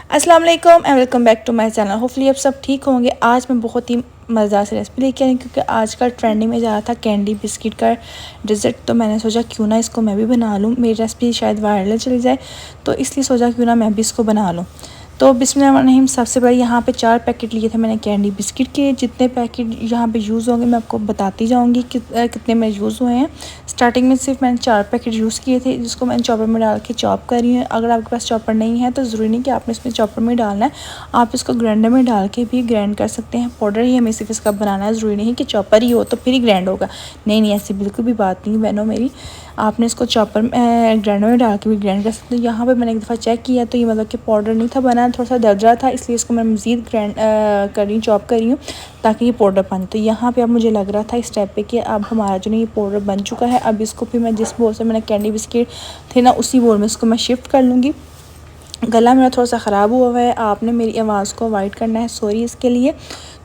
अस्सलाम वालेकुम and welcome back to my channel. Hopefully आप सब ठीक होंगे। आज मैं बहुत ही मज़ेदार सी रेसिपी लेके आई क्योंकि आजकल ट्रेंडिंग में जा रहा था कैंडी बिस्किट का डिज़र्ट, तो मैंने सोचा क्यों ना इसको मैं भी बना लूँ। मेरी रेसिपी शायद वायरल चली जाए, तो इसलिए सोचा क्यों ना मैं भी इसको बना लूँ। तो बिस्मिल्लाहिर्रहमानिर्रहीम, सबसे पहले यहाँ पे 4 पैकेट लिए थे मैंने कैंडी बिस्किट के। जितने पैकेट यहाँ पे यूज़ होंगे मैं आपको बताती जाऊँगी कितने में यूज़ हुए हैं। स्टार्टिंग में सिर्फ मैंने 4 पैकेट यूज़ किए थे, जिसको मैंने चॉपर में डाल के चॉप कर रही हूँ। अगर आपके पास चॉपर नहीं है तो ज़रूरी नहीं कि आपने इसमें चॉपर में डालना है, आप इसको ग्राइंडर में डाल के भी ग्राइंड कर सकते हैं। पाउडर ही हमें सिर्फ इसका बनाना है, ज़रूरी नहीं कि चॉपर ही हो तो फिर ही ग्राइंड होगा। नहीं, ऐसी बिल्कुल भी बात नहीं बहनों मेरी, आपने इसको चॉपर ग्राइंडर में डाल के भी ग्राइंड कर सकते हो। यहाँ पर मैंने एक दफ़ा चेक किया तो ये मतलब कि पाउडर नहीं था बना, थोड़ा सा दरदरा था, इसलिए इसको मैं मज़ीद ग्राइंड कर रही हूँ, चॉप कर रही हूँ ताकि ये पाउडर बने। तो यहाँ पे अब मुझे लग रहा था इस टाइप पे कि अब हमारा जो नहीं ये पाउडर बन चुका है। अब इसको फिर मैं जिस बोल से मैंने कैंडी बिस्किट थे ना उसी बोल में इसको मैं शिफ्ट कर लूँगी। गला मेरा थोड़ा सा ख़राब हुआ है, आपने मेरी आवाज़ को अवॉइड करना है, सॉरी इसके लिए।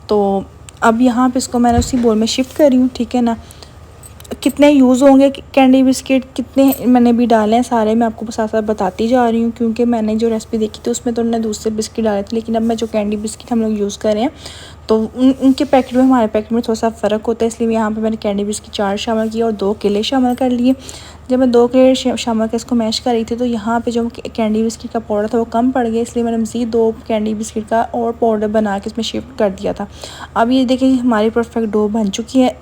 तो अब यहाँ पे इसको मैंने उसी बोल में शिफ्ट कर रही हूँ, ठीक है ना। कितने यूज़ होंगे कैंडी बिस्किट, कितने मैंने भी डाले हैं सारे मैं आपको साथ साथ बताती जा रही हूँ, क्योंकि मैंने जो रेसिपी देखी थी उसमें तो उन्होंने दूसरे बिस्किट डाले थे, लेकिन अब मैं जो कैंडी बिस्किट हम लोग यूज़ कर रहे हैं तो उनके पैकेट में हमारे पैकेट में थोड़ा सा फ़र्क होता है, इसलिए यहाँ पे मैंने कैंडी बिस्किट 4 शामिल किया और 2 केले शामिल कर लिए। जब मैं 2 केले शामिल कर इसको मैश कर रही थी तो यहाँ पे जो कैंडी बिस्किट का पाउडर था वो कम पड़ गया, इसलिए मैंने मज़ीद 2 कैंडी बिस्किट का और पाउडर बना के इसमें शिफ्ट कर दिया था। अब ये देखिए हमारी परफेक्ट डो बन चुकी है,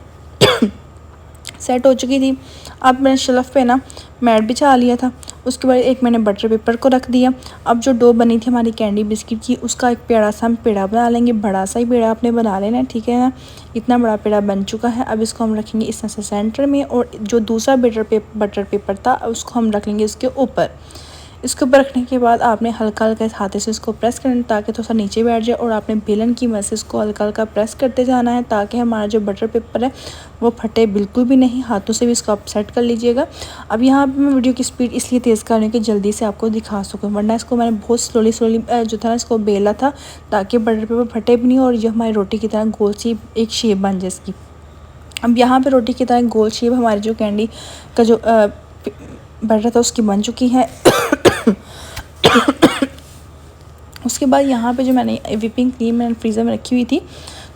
सेट हो चुकी थी। अब मैंने शेल्फ पे ना मैट बिछा लिया था, उसके बाद एक मैंने बटर पेपर को रख दिया। अब जो डो बनी थी हमारी कैंडी बिस्किट की उसका एक पेड़ा सा हम पेड़ा बना लेंगे, बड़ा सा ही पेड़ा आपने बना लेना है, ठीक है ना। इतना बड़ा पेड़ा बन चुका है। अब इसको हम रखेंगे इस तरह से सेंटर में, और जो दूसरा बटर पेपर था उसको हम रख लेंगे इसके ऊपर। इसके ऊपर रखने के बाद आपने हल्का हल्का हाथ से इसको प्रेस करना ताकि थोड़ा सा नीचे बैठ जाए, और आपने बेलन की मदद से इसको हल्का हल्का प्रेस करते जाना है ताकि हमारा जो बटर पेपर है वो फटे बिल्कुल भी नहीं। हाथों से भी इसको आप सेट कर लीजिएगा। अब यहाँ पे मैं वीडियो की स्पीड इसलिए तेज़ कर रही हूँ कि जल्दी से आपको दिखा सकूँ, वरना इसको मैंने बहुत स्लोली जो था ना इसको बेला था ताकि बटर पेपर फटे भी नहीं और जो हमारी रोटी की तरह गोल सी एक शेप बन जाए इसकी। अब यहाँ पे रोटी की तरह गोल शेप हमारी जो कैंडी का जो बटर था उसकी बन चुकी है। उसके बाद यहाँ पे जो मैंने विपिंग क्रीम मैंने फ्रीज़र में रखी हुई थी,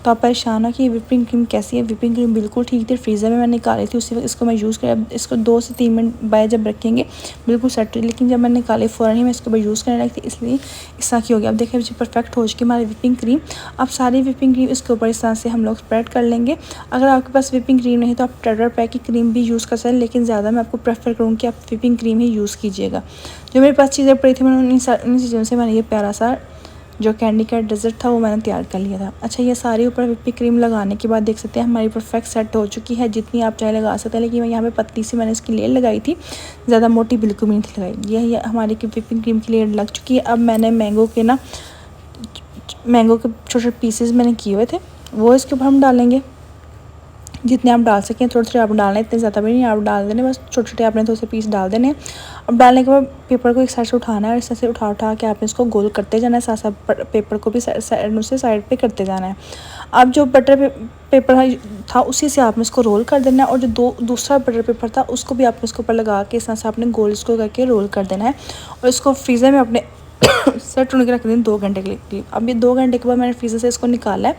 तो आप परेशान हो कि विपिंग क्रीम कैसी है। विपिंग क्रीम बिल्कुल ठीक थी, फ्रीज़र में मैंने निकाली थी, उसी वक्त इसको मैं यूज़ कर इसको 2 से 3 मिनट बाद जब रखेंगे बिल्कुल सेट, लेकिन जब मैंने निकाली फ़ौरन ही मैं इसको यूज़ करने लगी थी, इसलिए इस तरह की हो गया। अब देखिए मुझे परफेक्ट हो चुकी हमारी विपिंग क्रीम। अब सारी विपिंग क्रीम इसके ऊपर इस तरह से हम लोग स्प्रेड कर लेंगे। अगर आपके पास विपिंग क्रीम नहीं तो आप टेट्रा पैक की क्रीम भी यूज़ कर सकते हैं, लेकिन ज़्यादा मैं आपको प्रेफर करूँगी कि आप विपिंग क्रीम ही यूज़ कीजिएगा। जो मेरे पास चीज़ें पड़ी थी मैंने उन्हीं चीज़ों से मैंने ये प्यारा सा जो कैंडी का डेज़र्ट था वो मैंने तैयार कर लिया था। अच्छा, ये सारी ऊपर विपिंग क्रीम लगाने के बाद देख सकते हैं हमारी परफेक्ट सेट हो चुकी है, जितनी आप चाहे लगा सकते हैं, लेकिन मैं यहाँ पे पतली सी मैंने इसकी लेयर लगाई थी, ज़्यादा मोटी बिल्कुल भी नहीं थी लगाई। ये हमारी विपिंग क्रीम की लेयर लग चुकी है। अब मैंने मैंगो के छोटे छोटे पीसेस मैंने किए हुए थे वो इसके ऊपर हम डालेंगे, जितने आप डाल सकें। थोड़े थोड़े आप डालना है, इतने ज़्यादा भी नहीं आप डाल देने, बस छोटे छोटे आपने थोड़े से पीस डाल देने। अब डालने के बाद पेपर को एक साइड से उठाना है और इस तरह से उठा के आपने इसको गोल करते जाना है, साथ साथ पेपर को भी साइड पे करते जाना है। अब जो बटर पेपर था उसी से आपने इसको रोल कर देना है, और जो दूसरा बटर पेपर था उसको भी आपने इसके ऊपर लगा के इस तरह से आपने गोल इसको करके रोल कर देना है, और इसको फ्रीज़र में अपने सेट होने के रख दें 2 घंटे के लिए। अब ये 2 घंटे के बाद मैंने फ्रीज़र से इसको निकाला है,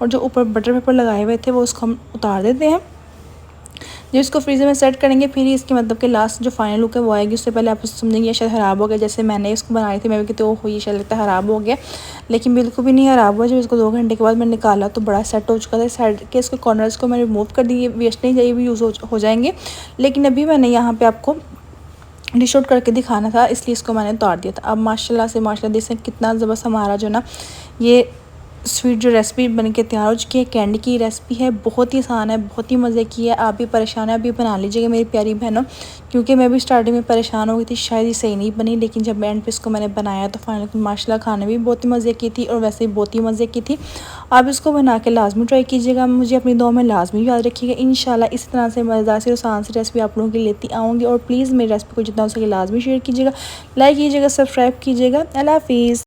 और जो ऊपर बटर पेपर लगाए हुए थे वो उसको हम उतार देते हैं। जब इसको फ्रीज़र में सेट करेंगे फिर ही इसके मतलब कि लास्ट जो फाइनल लुक है वो आएगी। उससे पहले आप समझेंगे शायद ख़राब हो गया, जैसे मैंने इसको बनाई थी मैं भी कहती हूँ ये शायद लगता है ख़राब हो गया, लेकिन बिल्कुल भी नहीं ख़राब हुआ। जब इसको 2 घंटे के बाद मैंने निकाला तो बड़ा सेट हो चुका था। साइड के इसके कॉर्नर्स को मैंने रिमूव कर दिए, वेस्ट नहीं जाइए, भी यूज़ हो जाएंगे, लेकिन अभी मैंने यहाँ पर आपको डिश आउट करके दिखाना था इसलिए इसको मैंने उतार दिया था। अब माशाल्लाह देख सकते कितना ज़बरदस्त हमारा जो ना ये स्वीट जो रेसिपी बन के तैयार हो चुकी है। कैंडी की रेसिपी है, बहुत ही आसान है, बहुत ही मज़े की है। आप भी परेशान है, आप भी बना लीजिएगा मेरी प्यारी बहनों, क्योंकि मैं भी स्टार्टिंग में परेशान हो गई थी, शायद ये सही नहीं बनी, लेकिन जब एंड पे इसको मैंने बनाया तो फाइनल माशाल्लाह खाने भी बहुत ही मज़े की थी और वैसे ही बहुत ही मज़े की थी। आप इसको बना के लाजमी ट्राई कीजिएगा, मुझे अपनी दुआ में लाजमी याद रखिएगा। इंशाल्लाह इस तरह से मज़ेदार से आसान सी रेसिपी आप लोगों की लेती आऊँगी, और प्लीज़ मेरी रेसिपी को जितना हो सके लाजमी शेयर कीजिएगा, लाइक कीजिएगा, सब्सक्राइब कीजिएगा। अल्लाह हाफिज़।